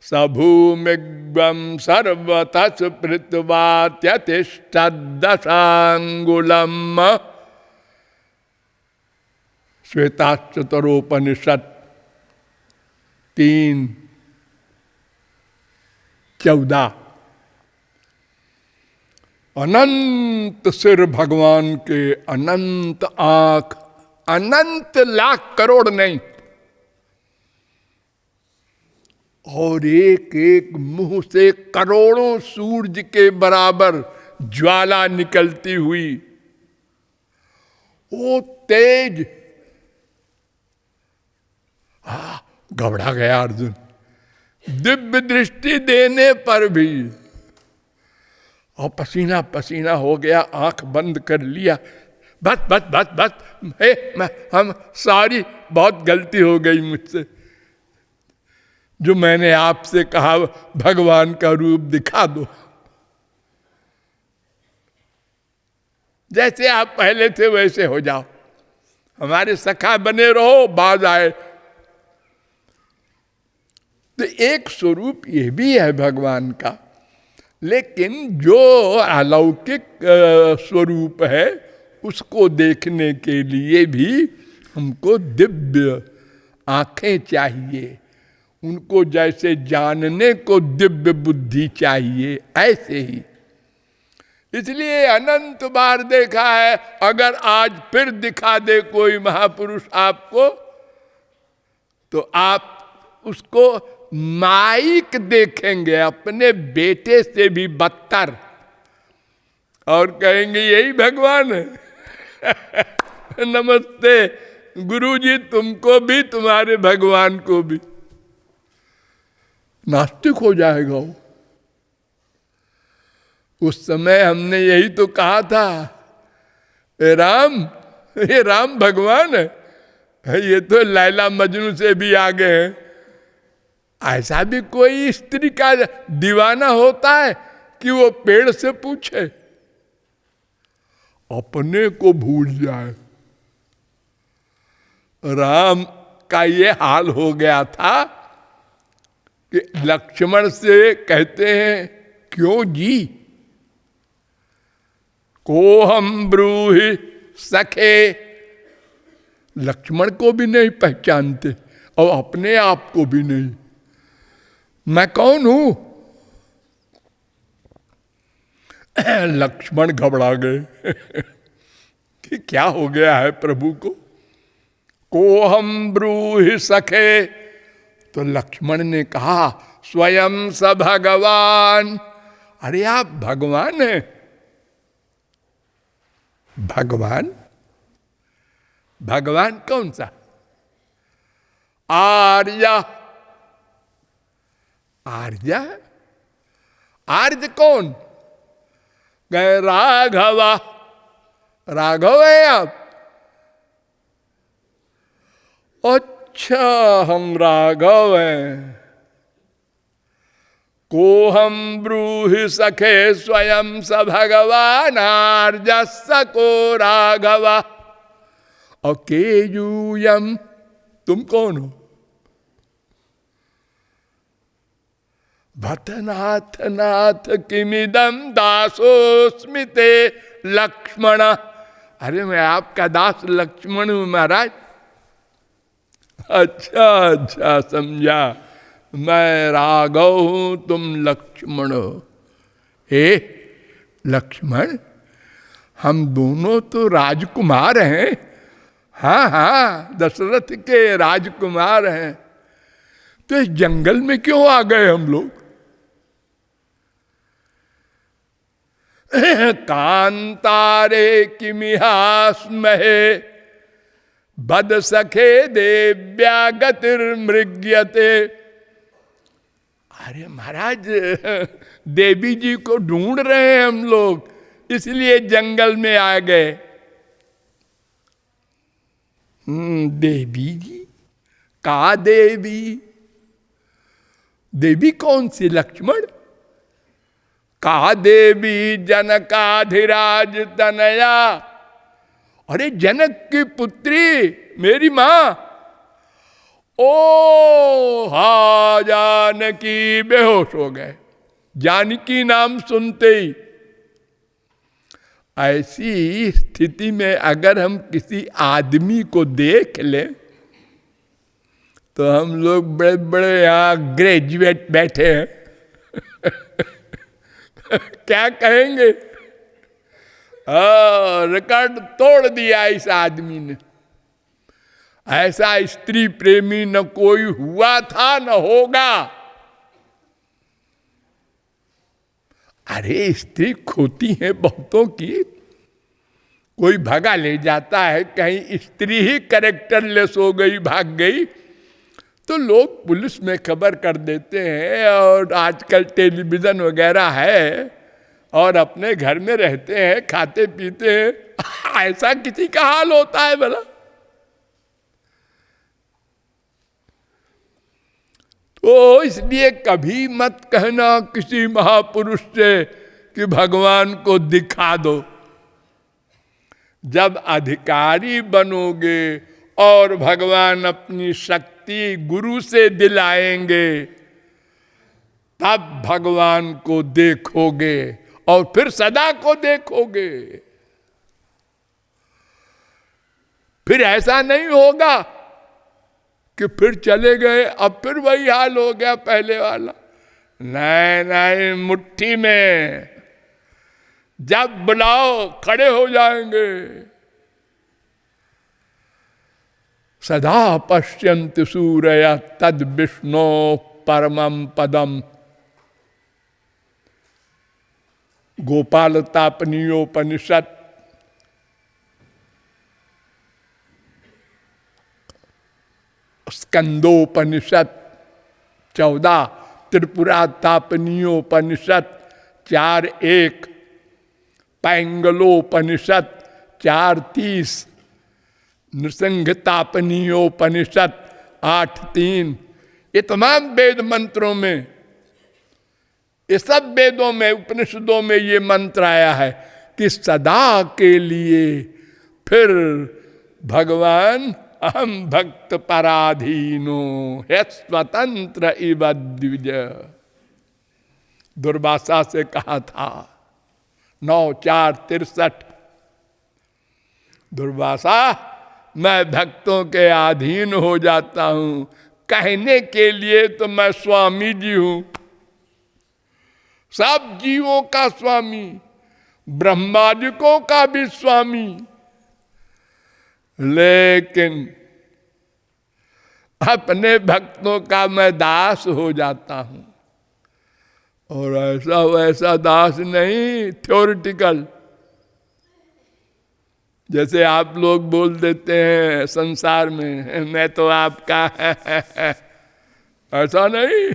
सभूमिग्वं सर्वतः स्मृत्वा त्यतिष्ठद्दशांगुलम्। श्वेताश्वतरोपनिषद 3:14। अनंत सिर भगवान के, अनंत आंख, अनंत लाख करोड़ नहीं, और एक एक मुंह से करोड़ों सूरज के बराबर ज्वाला निकलती हुई। वो तेज, घबरा गया अर्जुन। दिव्य दृष्टि देने पर भी, और पसीना पसीना हो गया, आंख बंद कर लिया। बस बस बस बस, हम सारी बहुत गलती हो गई मुझसे, जो मैंने आपसे कहा भगवान का रूप दिखा दो। जैसे आप पहले थे वैसे हो जाओ, हमारे सखा बने रहो, बाज आए। तो एक स्वरूप ये भी है भगवान का, लेकिन जो अलौकिक स्वरूप है उसको देखने के लिए भी हमको दिव्य आंखें चाहिए। उनको जैसे जानने को दिव्य बुद्धि चाहिए, ऐसे ही। इसलिए अनंत बार देखा है। अगर आज फिर दिखा दे कोई महापुरुष आपको, तो आप उसको माइक देखेंगे, अपने बेटे से भी बदतर, और कहेंगे यही भगवान है। नमस्ते गुरुजी, तुमको भी तुम्हारे भगवान को भी। नास्तिक हो जाएगा वो। उस समय हमने यही तो कहा था, ये राम भगवान है, ये तो लैला मजनू से भी आगे है। ऐसा भी कोई स्त्री का दीवाना होता है कि वो पेड़ से पूछे, अपने को भूल जाए। राम का ये हाल हो गया था कि लक्ष्मण से कहते हैं, क्यों जी, को हम ब्रूहि सखे। लक्ष्मण को भी नहीं पहचानते और अपने आप को भी नहीं। मैं कौन हूं? लक्ष्मण घबरा गए कि क्या हो गया है प्रभु को। को हम ब्रूहि सखे, तो लक्ष्मण ने कहा, स्वयं स भगवान। अरे आप भगवान हैं। भगवान? भगवान कौन सा? आर्य। आर्य? आर्य कौन? गए राघवा। राघव है आप? अच्छा, हम राघव हैं। को हम ब्रूहि सखे स्वयं स भगवान आर्यस्य को राघवा। और केयूयम, तुम कौन हो? भटनाथ नाथ किमिदम दासोस्मि ते लक्ष्मण। अरे मैं आपका दास लक्ष्मण हूं महाराज। अच्छा अच्छा समझा, मैं राघव हूं, तुम लक्ष्मण हो। हे लक्ष्मण, हम दोनों तो राजकुमार हैं। हाँ हाँ, दशरथ के राजकुमार हैं। तो इस जंगल में क्यों आ गए हम लोग? कांतारे किमिहास्महे बद सखे देव्या गतिर्मृग्यते। अरे महाराज, देवी जी को ढूंढ रहे हैं हम लोग, इसलिए जंगल में आ गए। देवी जी? का देवी? देवी कौन सी लक्ष्मण? का देवी जनकाधिराज तनया। अरे जनक की पुत्री, मेरी मां। ओ हा, जानकी बेहोश हो गए। जानकी नाम सुनते ही। ऐसी स्थिति में अगर हम किसी आदमी को देख लें तो हम लोग बड़े बड़े यहां ग्रेजुएट बैठे हैं क्या कहेंगे? रिकॉर्ड तोड़ दिया इस आदमी ने। ऐसा स्त्री प्रेमी न कोई हुआ था न होगा। अरे स्त्री खोती है बहुतों की, कोई भगा ले जाता है, कहीं स्त्री ही कैरेक्टरलेस हो गई, भाग गई, तो लोग पुलिस में खबर कर देते हैं। और आजकल टेलीविजन वगैरह है और अपने घर में रहते हैं, खाते पीते हैं। ऐसा किसी का हाल होता है भला? तो इसलिए कभी मत कहना किसी महापुरुष से कि भगवान को दिखा दो। जब अधिकारी बनोगे और भगवान अपनी शक्ति गुरु से दिलाएंगे, तब भगवान को देखोगे और फिर सदा को देखोगे। फिर ऐसा नहीं होगा कि फिर चले गए, अब फिर वही हाल हो गया पहले वाला। नहीं नहीं, मुट्ठी में जब बुलाओ खड़े हो जाएंगे। सदा पश्यन्ति सूरय तद विष्णु परमं पदम। गोपालतापनीयोपनिषद स्कंदोपनिषद 14, त्रिपुरा तापनीयोपनिषद 4:1, पैंगलोपनिषद 4:30, नृसिंहतापनीयोपनिषद 8:3। ये तमाम वेद मंत्रों में, ये सब वेदों में, उपनिषदों में ये मंत्र आया है कि सदा के लिए फिर भगवान अहम भक्त पराधीनो है स्वतंत्र इव द्विज। दुर्वासा से कहा था 9:4-63। दुर्वासा, मैं भक्तों के अधीन हो जाता हूं, कहने के लिए तो मैं स्वामी जी हूं, सब जीवों का स्वामी, ब्रह्मादिकों का भी स्वामी, लेकिन अपने भक्तों का मैं दास हो जाता हूं। और ऐसा वैसा दास नहीं, थ्योरिटिकल। जैसे आप लोग बोल देते हैं संसार में, मैं तो आपका ऐसा नहीं।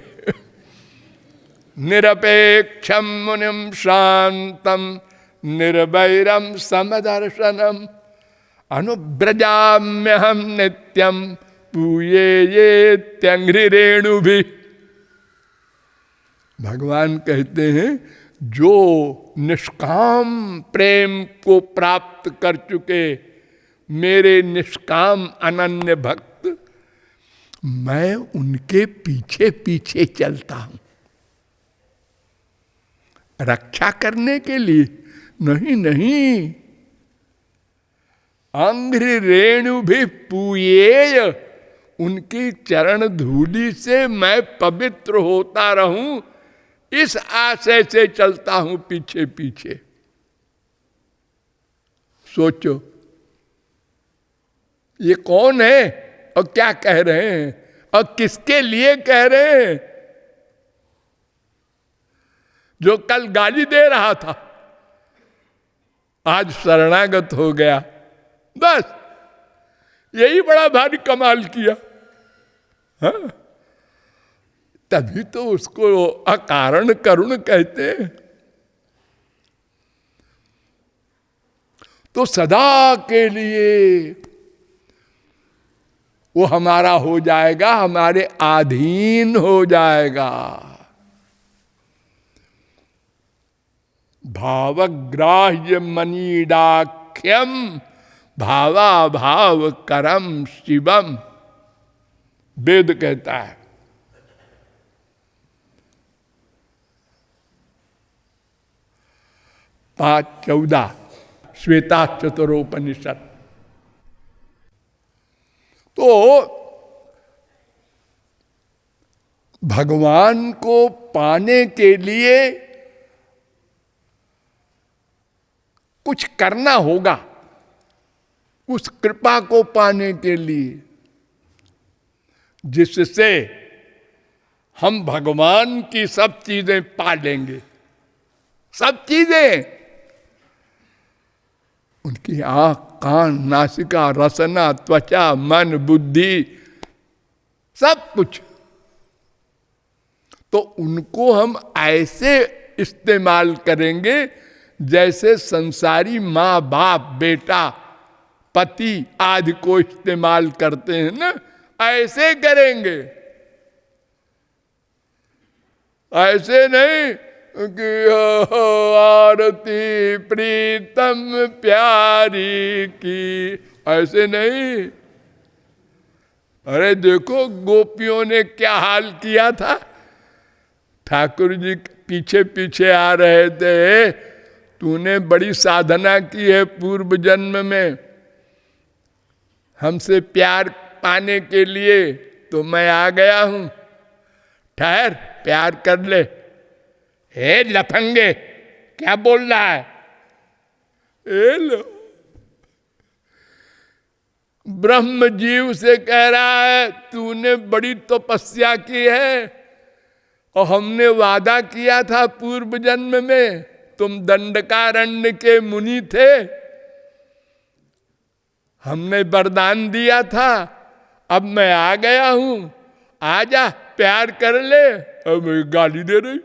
निरपेक्षम मुनिम शांतम निर्वैरम समदर्शनम अनुव्रजाम्यहम नित्यम पूये ये त्यंघ्रि रेणु भी। भगवान कहते हैं जो निष्काम प्रेम को प्राप्त कर चुके मेरे निष्काम अनन्य भक्त, मैं उनके पीछे पीछे चलता हूं। रक्षा करने के लिए नहीं, नहीं। अंघ्रि रेणु भी पूयेय, उनकी चरण धूलि से मैं पवित्र होता रहूं, इस आशय से चलता हूं पीछे पीछे। सोचो ये कौन है और क्या कह रहे हैं और किसके लिए कह रहे हैं? जो कल गाली दे रहा था आज शरणागत हो गया, बस यही बड़ा भारी कमाल किया। हाँ? तभी तो उसको अकारण करुण कहते हैं। तो सदा के लिए वो हमारा हो जाएगा, हमारे अधीन हो जाएगा। भावग्राह्य मनीडाख्यम भावा भाव करम शिवम, वेद कहता है। 5:14 श्वेता चतुरोपनिषद। तो भगवान को पाने के लिए कुछ करना होगा, उस कृपा को पाने के लिए, जिससे हम भगवान की सब चीजें पा लेंगे। सब चीजें, उनकी आंख, कान, नासिका, रसना, त्वचा, मन, बुद्धि, सब कुछ। तो उनको हम ऐसे इस्तेमाल करेंगे जैसे संसारी माँ बाप बेटा पति आदि को इस्तेमाल करते हैं ना, ऐसे करेंगे। ऐसे नहीं कि आरती प्रीतम प्यारी की, ऐसे नहीं। अरे देखो गोपियों ने क्या हाल किया था। ठाकुर जी पीछे पीछे आ रहे थे, तूने बड़ी साधना की है पूर्व जन्म में हमसे प्यार पाने के लिए, तो मैं आ गया हूं, ठहर प्यार कर ले। हे लफंगे, क्या बोल रहा है? ए लो, ब्रह्म जीव से कह रहा है तूने बड़ी तपस्या की है और हमने वादा किया था पूर्व जन्म में, तुम दंडकारण्य के मुनि थे, हमने वरदान दिया था, अब मैं आ गया हूं, आजा प्यार कर ले। अब गाली दे रही,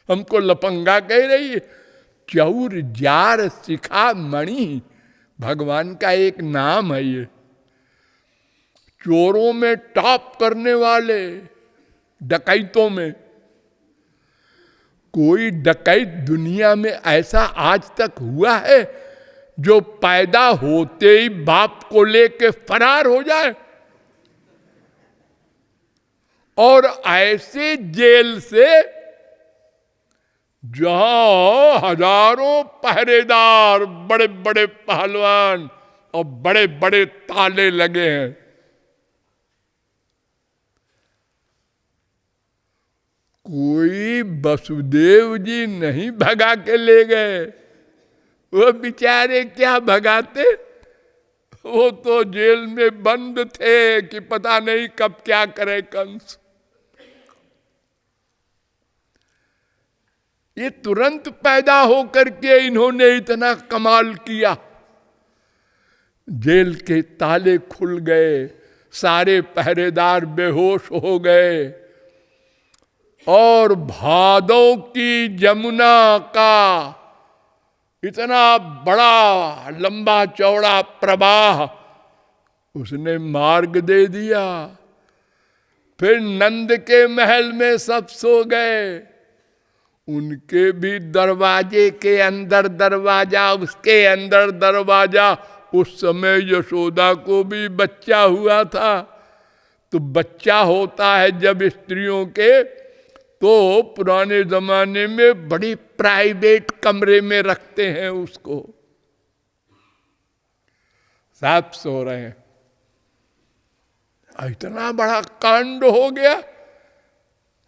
हमको लफंगा कह रही है। चौर जार शिखा मणि भगवान का एक नाम है ये। चोरों में टॉप करने वाले, डकैतों में। कोई डकैत दुनिया में ऐसा आज तक हुआ है जो पैदा होते ही बाप को लेके फरार हो जाए? और ऐसे जेल से जहां हजारों पहरेदार, बड़े बड़े पहलवान और बड़े बड़े ताले लगे हैं, कोई वसुदेव जी नहीं भगा के ले गए। वो बेचारे क्या भगाते, वो तो जेल में बंद थे कि पता नहीं कब क्या करे कंस। ये तुरंत पैदा होकर के इन्होंने इतना कमाल किया। जेल के ताले खुल गए, सारे पहरेदार बेहोश हो गए और भादों की जमुना का इतना बड़ा लंबा चौड़ा प्रवाह उसने मार्ग दे दिया। फिर नंद के महल में सब सो गए, उनके भी दरवाजे के अंदर दरवाजा, उसके अंदर दरवाजा। उस समय यशोदा को भी बच्चा हुआ था। तो बच्चा होता है जब स्त्रियों के, तो पुराने जमाने में बड़ी प्राइवेट कमरे में रखते हैं उसको, साथ सो रहे हैं। इतना बड़ा कांड हो गया।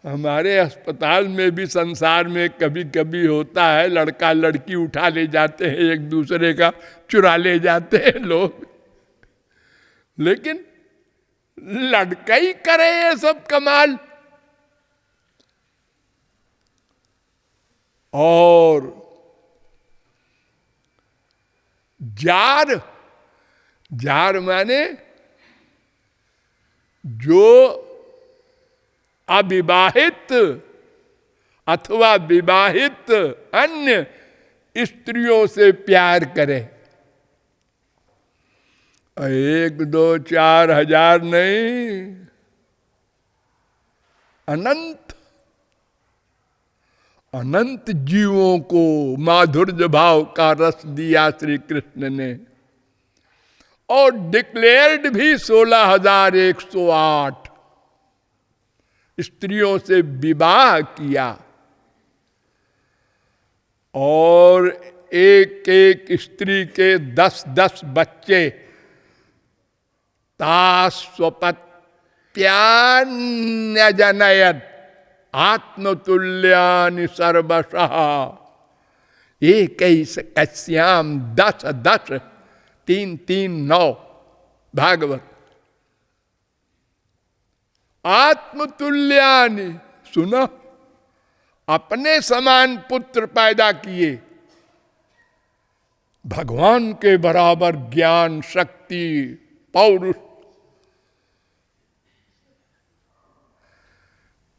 हमारे अस्पताल में भी संसार में कभी कभी होता है, लड़का लड़की उठा ले जाते हैं, एक दूसरे का चुरा ले जाते हैं लोग, लेकिन लड़का ही करे ये सब कमाल। और जार, जार माने जो अविवाहित अथवा विवाहित अन्य स्त्रियों से प्यार करे। 1, 2, 4 हजार नहीं, अनंत अनंत जीवों को माधुर्य भाव का रस दिया श्री कृष्ण ने। और डिक्लेयर्ड भी 16,108 स्त्रियों से विवाह किया। और एक एक स्त्री के 10-10 बच्चे तास्वपत्यान्यजनयत् आत्मतुल्यानि सर्वशः एकैकस्याम 10-10 3-3-9 भागवत। आत्मतुल्यानि, सुना, अपने समान पुत्र पैदा किए, भगवान के बराबर ज्ञान, शक्ति, पौरुष,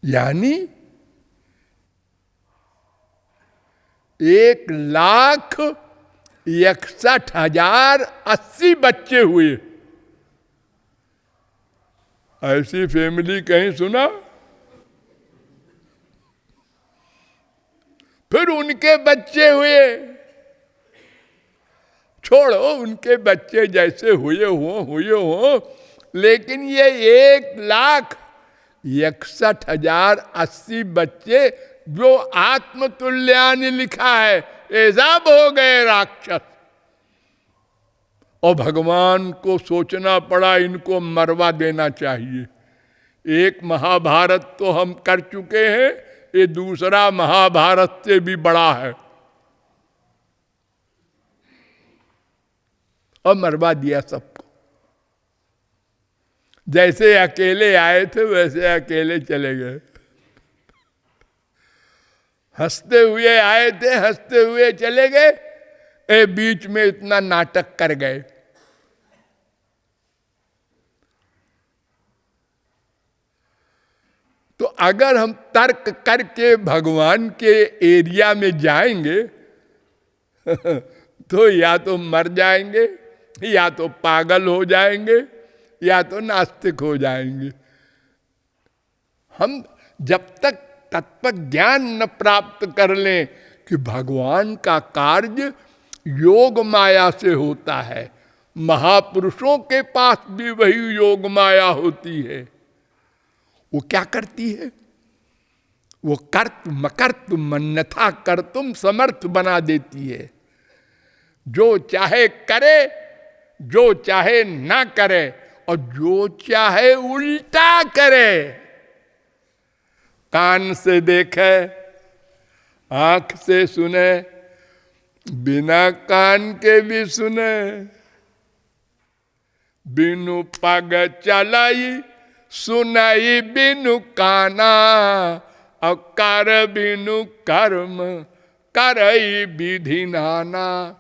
यानी 1,61,080 बच्चे हुए। ऐसी फैमिली कहीं सुना? फिर उनके बच्चे हुए, छोड़ो उनके बच्चे जैसे हुए हो, लेकिन ये 1,61,080 बच्चे जो आत्मतुल्यानि लिखा है, ये सब हो गए राक्षस। और भगवान को सोचना पड़ा इनको मरवा देना चाहिए। एक महाभारत तो हम कर चुके हैं, ये दूसरा महाभारत से भी बड़ा है, और मरवा दिया सबको। जैसे अकेले आए थे वैसे अकेले चले गए। हंसते हुए आए थे, हंसते हुए चले गए, बीच में इतना नाटक कर गए। तो अगर हम तर्क करके भगवान के एरिया में जाएंगे तो या तो मर जाएंगे, या तो पागल हो जाएंगे, या तो नास्तिक हो जाएंगे। हम जब तक तत्व ज्ञान न प्राप्त कर लें कि भगवान का कार्य योग माया से होता है, महापुरुषों के पास भी वही योग माया होती है। वो क्या करती है? वो कर्तुम अकर्तुम अन्यथा कर्तुम समर्थ बना देती है। जो चाहे करे, जो चाहे ना करे, और जो चाहे उल्टा करे। कान से देखे, आंख से सुने, बिना कान के भी सुने, बिनु पग चलाई सुनाई बिनु काना, और कर बिनु कर्म करई विधि नाना।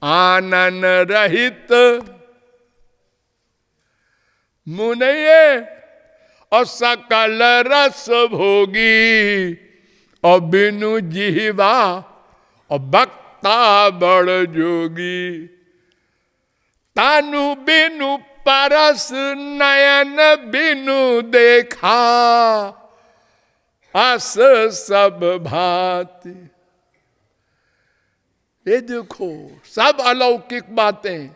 आनन रहित मुनये और सकल रस भोगी, और बिनु जिह्वा और बक्ता बड़ जोगी। तानु बिनु परस नयन बिनु देखा, अस सब भांति। ये देखो सब अलौकिक बातें,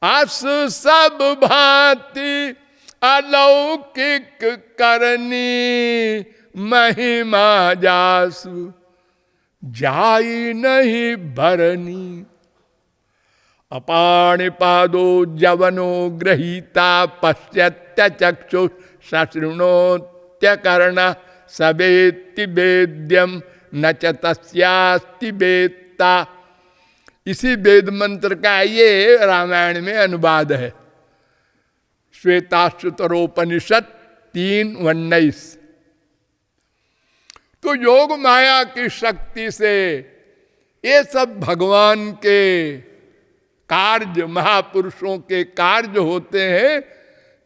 अस सब भांति अलौकिक करनी, महिमा जासु जाई नहीं भरनी। अपाणिपादो जवनो गृहीता पश्यत्य चक्षु सशृणोत्य कर्ण सवेत्ति वेद्यम न च तस्यास्ति वेत्ता। इसी वेद मंत्र का ये रामायण में अनुवाद है। श्वेताश्वतरोपनिषद 3:19। तो योग माया की शक्ति से ये सब भगवान के कार्य, महापुरुषों के कार्य होते हैं,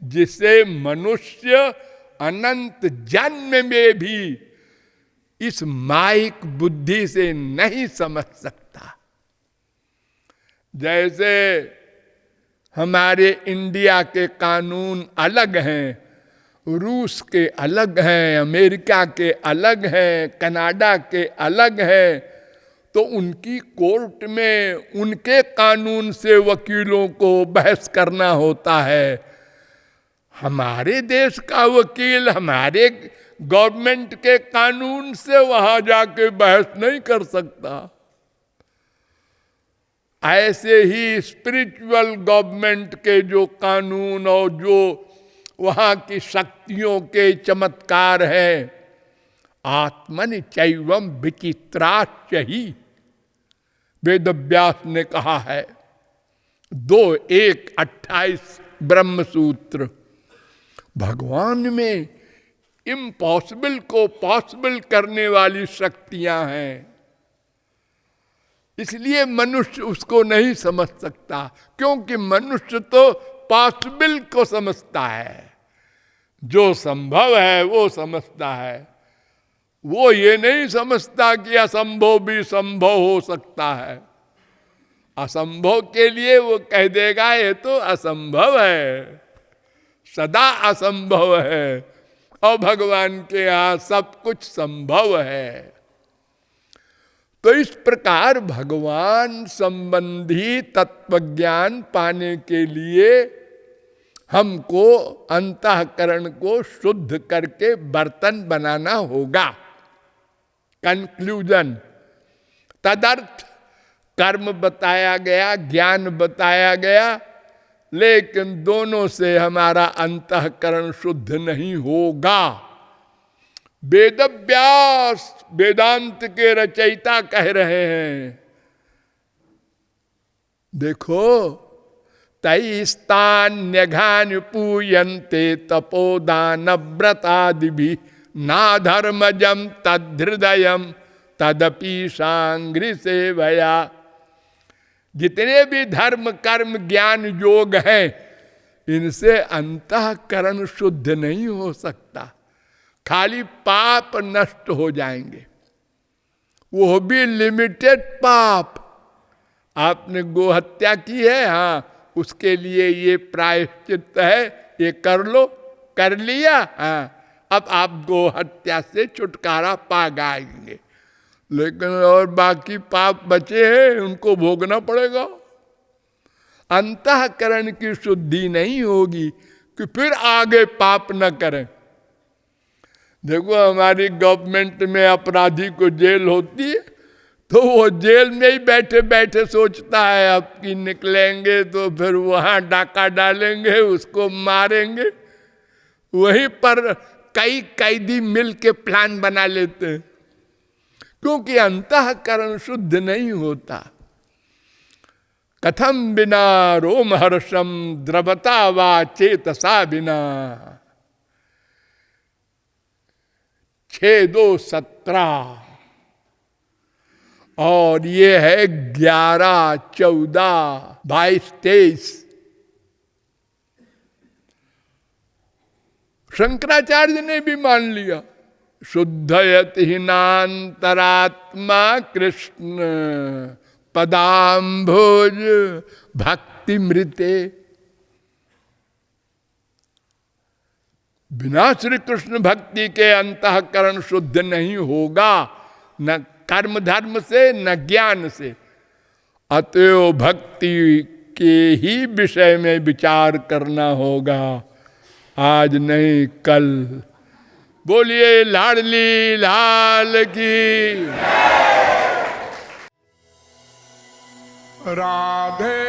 जिसे मनुष्य अनंत जन्म में भी इस माइक बुद्धि से नहीं समझ सकता। जैसे हमारे इंडिया के कानून अलग हैं, रूस के अलग हैं, अमेरिका के अलग हैं, कनाडा के अलग हैं, तो उनकी कोर्ट में उनके कानून से वकीलों को बहस करना होता है। हमारे देश का वकील हमारे गवर्नमेंट के कानून से वहां जाके बहस नहीं कर सकता। ऐसे ही स्पिरिचुअल गवर्नमेंट के जो कानून और जो वहां की शक्तियों के चमत्कार हैं, आत्मनि चैवम विचित्राश्च ही, वेदव्यास ने कहा है। 2:1:28 ब्रह्म सूत्र। भगवान में इम्पॉसिबल को पॉसिबल करने वाली शक्तियां हैं, इसलिए मनुष्य उसको नहीं समझ सकता। क्योंकि मनुष्य तो पॉसिबल को समझता है, जो संभव है वो समझता है। वो ये नहीं समझता कि असंभव भी संभव हो सकता है। असंभव के लिए वो कह देगा ये तो असंभव है, सदा असंभव है। और भगवान के यहाँ सब कुछ संभव है। तो इस प्रकार भगवान संबंधी तत्वज्ञान पाने के लिए हमको अंतःकरण को शुद्ध करके बर्तन बनाना होगा। कंक्लूजन, तदर्थ कर्म बताया गया, ज्ञान बताया गया, लेकिन दोनों से हमारा अंतःकरण शुद्ध नहीं होगा। वेदव्यास वेदांत के रचयिता कह रहे हैं, देखो तैस्तान्यघान पूयन्ते तपोदान व्रतादि भी ना धर्मजम तद्धृदयम तदपि सांग्रि सेवया। जितने भी धर्म कर्म ज्ञान योग हैं, इनसे अंतःकरण शुद्ध नहीं हो सकता। खाली पाप नष्ट हो जाएंगे, वो भी लिमिटेड पाप। आपने गोहत्या की है, हाँ, उसके लिए ये प्रायश्चित है, ये कर लो, कर लिया, हाँ, अब आप गोहत्या से छुटकारा पा जाएंगे। लेकिन और बाकी पाप बचे हैं, उनको भोगना पड़ेगा। अंतःकरण की शुद्धि नहीं होगी कि फिर आगे पाप न करें। देखो हमारी गवर्नमेंट में अपराधी को जेल होती है, तो वो जेल में ही बैठे बैठे सोचता है अब कि निकलेंगे तो फिर वहां डाका डालेंगे, उसको मारेंगे। वहीं पर कई कैदी मिल के प्लान बना लेते हैं, क्योंकि अंतःकरण शुद्ध नहीं होता। कथम बिना रोमहर्षम द्रवता वा चेतसा बिना। 6:2-17 और ये है 11, 14, 22, 23। शंकराचार्य ने भी मान लिया। शुद्धयति हिनांतरात्मा कृष्ण पदाम्भोज भक्ति मृते। बिना श्री कृष्ण भक्ति के अंतःकरण शुद्ध नहीं होगा, न कर्म धर्म से न ज्ञान से। अतएव भक्ति के ही विषय में विचार करना होगा, आज नहीं कल। बोलिए लाडली लाल की। राधे